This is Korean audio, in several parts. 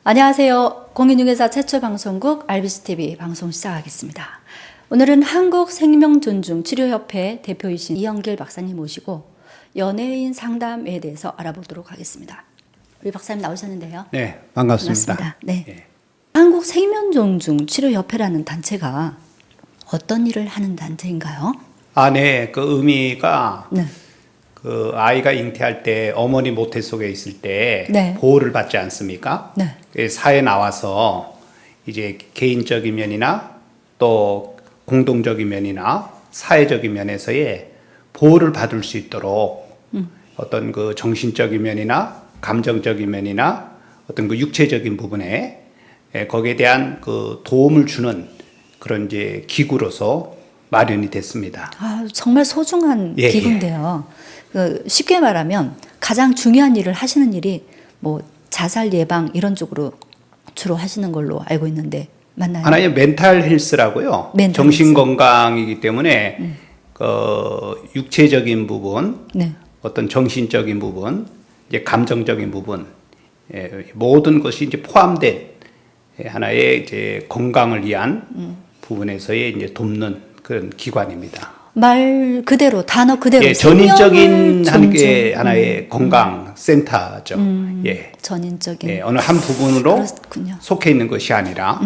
안녕하세요. 공인중개사 최초 방송국 RBCTV 방송 시작하겠습니다. 오늘은 한국생명존중치료협회 대표이신 이영길 박사님 모시고 연예인 상담에 대해서 알아보도록 하겠습니다. 우리 박사님 나오셨는데요. 네, 반갑습니다. 네. 예. 한국생명존중치료협회라는 단체가 어떤 일을 하는 단체인가요? 네, 그 의미가 네. 그 아이가 잉태할 때 어머니 모태 속에 있을 때 네. 보호를 받지 않습니까? 네. 그 사회에 나와서 이제 개인적인 면이나 또 공동적인 면이나 사회적인 면에서의 보호를 받을 수 있도록 어떤 그 정신적인 면이나 감정적인 면이나 어떤 그 육체적인 부분에 거기에 대한 그 도움을 주는 그런 이제 기구로서 마련이 됐습니다. 정말 소중한 예, 기구인데요. 쉽게 말하면 가장 중요한 일을 하시는 일이 뭐 자살 예방 이런 쪽으로 주로 하시는 걸로 알고 있는데 맞나요? 하나의 멘탈 헬스라고요. 멘탈 정신 헬스. 건강이기 때문에 육체적인 부분, 네. 어떤 정신적인 부분, 이제 감정적인 부분, 모든 것이 이제 포함된 하나의 이제 건강을 위한 부분에서의 이제 돕는 그런 기관입니다. 말 그대로 단어 그대로 전인적인 존중. 하나의 건강 센터죠. 전인적인 어느 한 부분으로 그렇군요. 속해 있는 것이 아니라.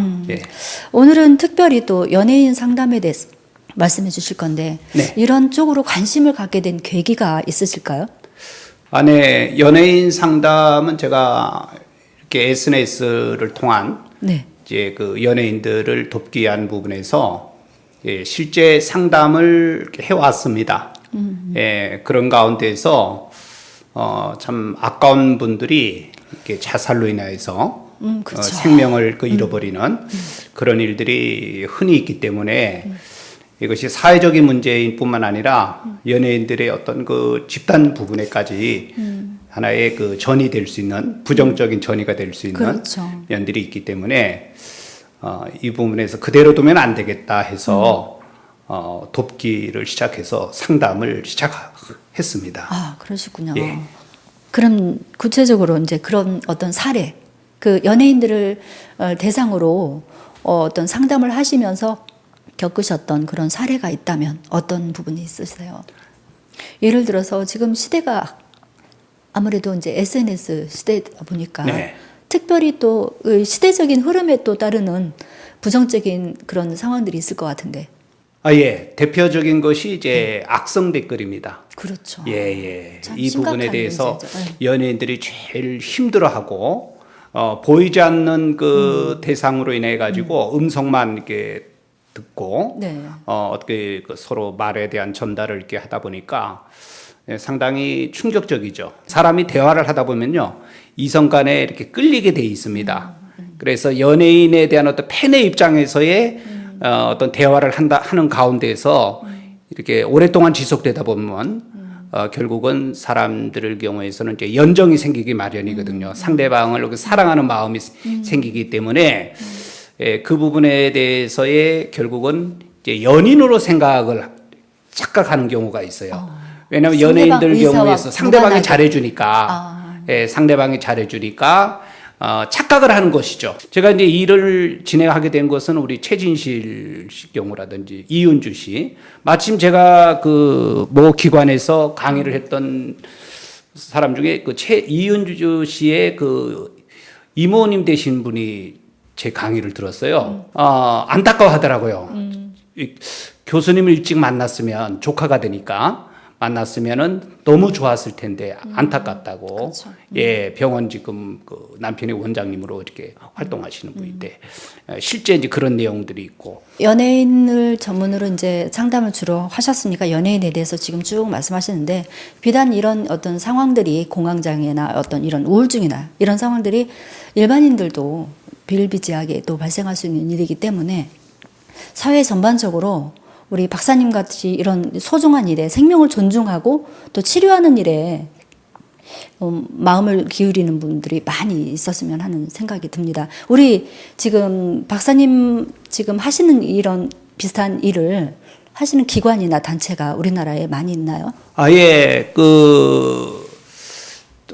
오늘은 특별히 또 연예인 상담에 대해서 말씀해 주실 건데 네. 이런 쪽으로 관심을 갖게 된 계기가 있으실까요? 네, 연예인 상담은 제가 이렇게 SNS를 통한 네. 이제 그 연예인들을 돕기 위한 부분에서 실제 상담을 이렇게 해왔습니다. 그런 가운데서 참 아까운 분들이 이렇게 자살로 인해서 그렇죠. 생명을 잃어버리는 그런 일들이 흔히 있기 때문에 이것이 사회적인 문제인 뿐만 아니라 연예인들의 어떤 그 집단 부분에까지 하나의 그 전이 될 수 있는 부정적인 전이가 될 수 있는 그렇죠. 면들이 있기 때문에 이 부분에서 그대로 두면 안 되겠다 해서 돕기를 시작해서 상담을 시작했습니다. 그러시군요. 예. 그럼 구체적으로 이제 그런 어떤 사례, 그 연예인들을 대상으로 어떤 상담을 하시면서 겪으셨던 그런 사례가 있다면 어떤 부분이 있으세요? 예를 들어서 지금 시대가 아무래도 이제 SNS 시대다 보니까 네. 특별히 또 시대적인 흐름에 또 따르는 부정적인 그런 상황들이 있을 것 같은데. 대표적인 것이 이제 악성 댓글입니다. 그렇죠. 참 이 부분에 심각한 대해서 문제죠. 네. 연예인들이 제일 힘들어하고 보이지 않는 그 대상으로 인해 가지고 음성만 이렇게 듣고 네. 어떻게 서로 말에 대한 전달을 이렇게 하다 보니까 상당히 충격적이죠. 사람이 대화를 하다 보면요 이성 간에 이렇게 끌리게 돼 있습니다. 그래서 연예인에 대한 어떤 팬의 입장에서의 어떤 대화를 하는 가운데서 이렇게 오랫동안 지속되다 보면 결국은 사람들의 경우에서는 이제 연정이 생기기 마련이거든요. 상대방을 사랑하는 마음이 생기기 때문에 그 부분에 대해서의 결국은 이제 연인으로 생각을 착각하는 경우가 있어요. 왜냐하면 연예인들 경우에서 상대방이 잘해주니까, 상대방이 잘해주니까 착각을 하는 것이죠. 제가 이제 일을 진행하게 된 것은 우리 최진실 씨 경우라든지 이은주 씨, 마침 제가 그 모 기관에서 강의를 했던 사람 중에 그 이은주 씨의 그 이모님 되신 분이 제 강의를 들었어요. 안타까워하더라고요. 교수님을 일찍 만났으면 조카가 되니까 만났으면은 너무 좋았을 텐데 안타깝다고. 그렇죠. 병원 지금 그 남편이 원장님으로 이렇게 활동하시는 분인데 실제 이제 그런 내용들이 있고. 연예인을 전문으로 이제 상담을 주로 하셨으니까 연예인에 대해서 지금 쭉 말씀하시는데 비단 이런 어떤 상황들이 공황장애나 어떤 이런 우울증이나 이런 상황들이 일반인들도 비일비재하게 또 발생할 수 있는 일이기 때문에 사회 전반적으로 우리 박사님 같이 이런 소중한 일에 생명을 존중하고 또 치료하는 일에 마음을 기울이는 분들이 많이 있었으면 하는 생각이 듭니다. 우리 지금 박사님 지금 하시는 이런 비슷한 일을 하시는 기관이나 단체가 우리나라에 많이 있나요?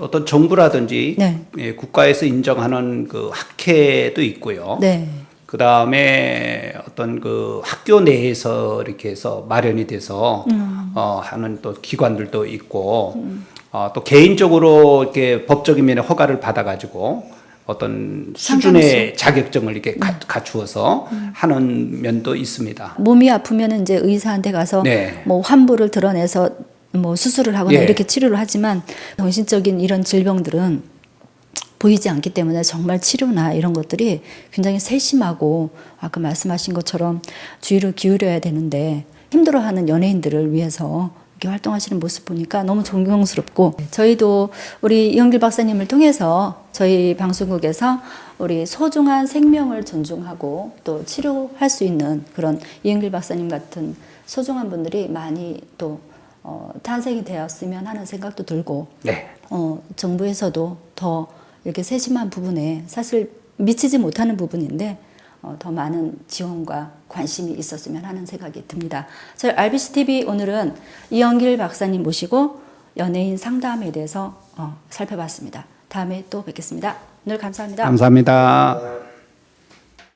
어떤 정부라든지 네. 예, 국가에서 인정하는 그 학회도 있고요. 네. 그 다음에 어떤 그 학교 내에서 이렇게 해서 마련이 돼서 하는 또 기관들도 있고 또 개인적으로 이렇게 법적인 면에 허가를 받아가지고 어떤 수준의 자격증을 이렇게 갖추어서 하는 면도 있습니다. 몸이 아프면 이제 의사한테 가서 네. 뭐 환부를 드러내서 뭐 수술을 하거나 예. 이렇게 치료를 하지만 정신적인 이런 질병들은 보이지 않기 때문에 정말 치료나 이런 것들이 굉장히 세심하고 아까 말씀하신 것처럼 주의를 기울여야 되는데 힘들어하는 연예인들을 위해서 이렇게 활동하시는 모습 보니까 너무 존경스럽고 저희도 우리 이영길 박사님을 통해서 저희 방송국에서 우리 소중한 생명을 존중하고 또 치료할 수 있는 그런 이영길 박사님 같은 소중한 분들이 많이 또 탄생이 되었으면 하는 생각도 들고 네. 정부에서도 더 이렇게 세심한 부분에 사실 미치지 못하는 부분인데 더 많은 지원과 관심이 있었으면 하는 생각이 듭니다. 저희 RBC TV 오늘은 이영길 박사님 모시고 연예인 상담에 대해서 살펴봤습니다. 다음에 또 뵙겠습니다. 오늘 감사합니다. 감사합니다.